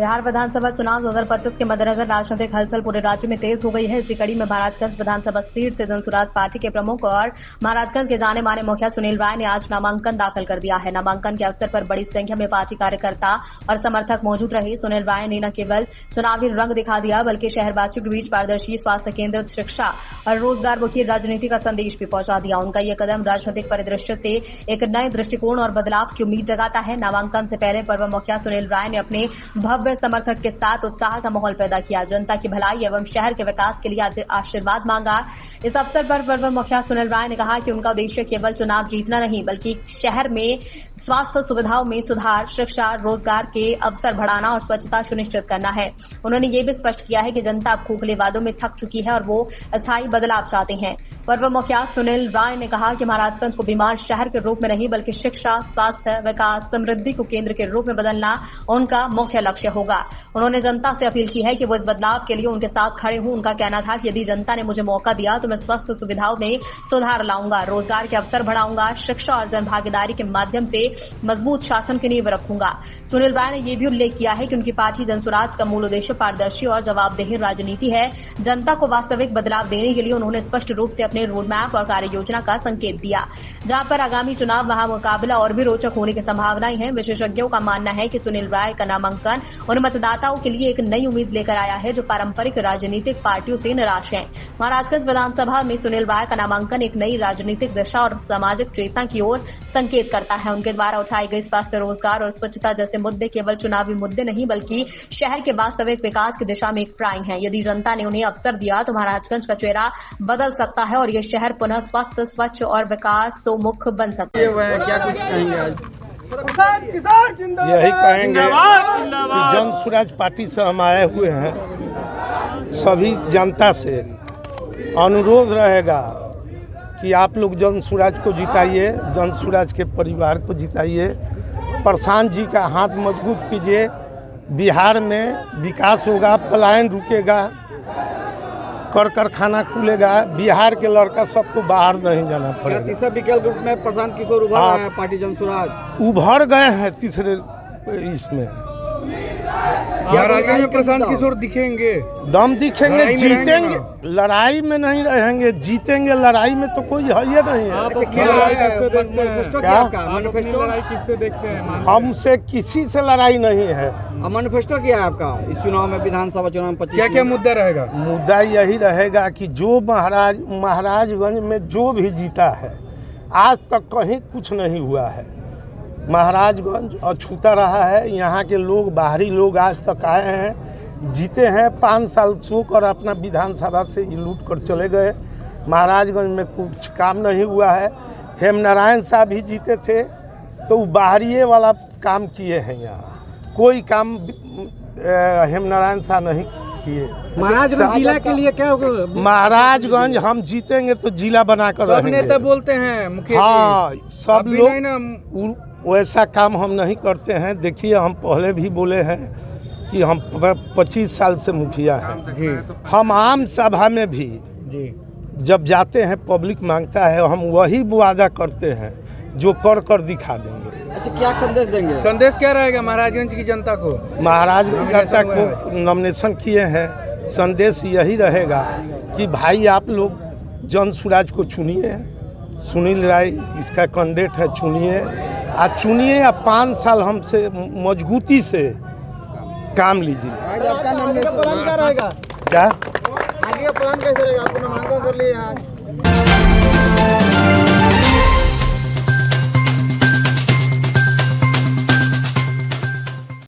बिहार विधानसभा चुनाव 2025 के मद्देनजर राजनीतिक हलचल पूरे राज्य में तेज हो गई है। इसी कड़ी में महाराजगंज विधानसभा सीट से जनसुराज पार्टी के प्रमुख और महाराजगंज के जाने माने मुखिया सुनील राय ने आज नामांकन दाखिल कर दिया है। नामांकन के अवसर पर बड़ी संख्या में पार्टी कार्यकर्ता और समर्थक मौजूद रहे। सुनील राय ने न केवल चुनावी रंग दिखा दिया बल्कि शहरवासियों के बीच पारदर्शी, स्वास्थ्य केंद्रित, शिक्षा और रोजगार मुखी राजनीति का संदेश भी पहुंचा दिया। उनका यह कदम राजनीतिक परिदृश्य से एक नए दृष्टिकोण और बदलाव की उम्मीद जगाता है। नामांकन से पहले पर्व मुखिया सुनील राय ने अपने भव्य समर्थक के साथ उत्साह का माहौल पैदा किया, जनता की भलाई एवं शहर के विकास के लिए आशीर्वाद मांगा। इस अवसर पर पर्व मुखिया सुनील राय ने कहा कि उनका उद्देश्य केवल चुनाव जीतना नहीं बल्कि शहर में स्वास्थ्य सुविधाओं में सुधार, शिक्षा, रोजगार के अवसर बढ़ाना और स्वच्छता सुनिश्चित करना है। उन्होंने ये भी स्पष्ट किया है कि जनता अब खोखले वादों में थक चुकी है और वो स्थायी बदलाव चाहते हैं। पर्व मुखिया सुनील राय ने कहा कि महाराजगंज को बीमार शहर के रूप में नहीं बल्कि शिक्षा, स्वास्थ्य, विकास, समृद्धि को केंद्र के रूप में बदलना उनका मुख्य लक्ष्य होगा। उन्होंने जनता से अपील की है कि वो इस बदलाव के लिए उनके साथ खड़े हों। उनका कहना था कि यदि जनता ने मुझे मौका दिया तो मैं स्वास्थ्य सुविधाओं में सुधार लाऊंगा, रोजगार के अवसर बढ़ाऊंगा, शिक्षा और जनभागीदारी के माध्यम से मजबूत शासन की नींव रखूंगा। सुनील राय ने यह भी उल्लेख किया है कि उनकी पार्टी जनसुराज का मूल उद्देश्य पारदर्शी और जवाबदेह राजनीति है। जनता को वास्तविक बदलाव देने के लिए उन्होंने स्पष्ट रूप से अपने रोड मैप और कार्य योजना का संकेत दिया, जहां पर आगामी चुनाव महामुकाबला और भी रोचक होने की संभावनाएं हैं। विशेषज्ञों का मानना है कि सुनील राय का नामांकन उन मतदाताओं के लिए एक नई उम्मीद लेकर आया है जो पारंपरिक राजनीतिक पार्टियों से निराश हैं। महाराजगंज विधानसभा में सुनील राय का नामांकन एक नई राजनीतिक दिशा और सामाजिक चेतना की ओर संकेत करता है। उनके द्वारा उठाई गई स्वास्थ्य, रोजगार और स्वच्छता जैसे मुद्दे केवल चुनावी मुद्दे नहीं बल्कि शहर के वास्तविक विकास की दिशा में एक प्राइम है। यदि जनता ने उन्हें अवसर दिया तो महाराजगंज का चेहरा बदल सकता है और ये शहर पुनः स्वस्थ, स्वच्छ और विकासोन्मुख बन सकता है। क्या कुछ कहेंगे आज? यही कहेंगे कि जनसुराज पार्टी से हम आए हुए हैं। सभी जनता से अनुरोध रहेगा कि आप लोग जनसुराज को जिताइए, जनसुराज के परिवार को जिताइए, प्रशांत जी का हाथ मजबूत कीजिए। बिहार में विकास होगा, पलायन रुकेगा, कारखाना खुलेगा, बिहार के लड़का सबको बाहर नहीं जाना पड़ेगा। तीसरा विकल्प ग्रुप में प्रशांत किशोर उभर रहे हैं, पार्टी जनसुराज उभर गए हैं तीसरे इसमें। क्या राज्य में प्रशांत किशोर दिखेंगे? दम दिखेंगे, जीतेंगे। लड़ाई में नहीं रहेंगे, जीतेंगे। लड़ाई में तो कोई है ही नहीं है। किससे देखते हैं? हमसे किसी से लड़ाई नहीं है। मैनिफेस्टो क्या है आपका इस चुनाव में, विधानसभा चुनाव में? क्या मुद्दा रहेगा? मुद्दा यही रहेगा कि जो महाराजगंज में जो भी जीता है, आज तक कहीं कुछ नहीं हुआ है। महाराजगंज अछूता रहा है। यहाँ के लोग, बाहरी लोग आज तक आए हैं, जीते हैं, 5 साल सोक और अपना विधानसभा से लूट कर चले गए। महाराजगंज में कुछ काम नहीं हुआ है। हेमनारायण साहब भी जीते थे तो बाहरी वाला काम किए हैं। यहाँ कोई काम हेमनारायण साहब नहीं किए। महाराजगंज जिला के लिए क्या होगा? महाराजगंज हम जीतेंगे तो जिला बनाकर रहेंगे। नेता बोलते हैं मुखिया। हाँ, सब लोग वैसा काम हम नहीं करते हैं। देखिए, हम पहले भी बोले हैं कि हम 25 साल से मुखिया हैं। हम आम सभा में भी जब जाते हैं, पब्लिक मांगता है, हम वही वादा करते हैं जो कर दिखा देंगे। अच्छा, क्या संदेश देंगे? संदेश क्या रहेगा महाराजगंज की जनता को? महाराजगंज जनता को नॉमिनेशन किए हैं। संदेश यही रहेगा कि भाई आप लोग जनसुराज को चुनिए। सुनील राय इसका कैंडिडेट है, चुनिए। आज चुनिए या 5 साल हमसे मजबूती से काम लीजिए। आपका प्लान क्या रहेगा? क्या आगे का प्लान कैसे रहेगा? आपको नामांकन कर लिए आज।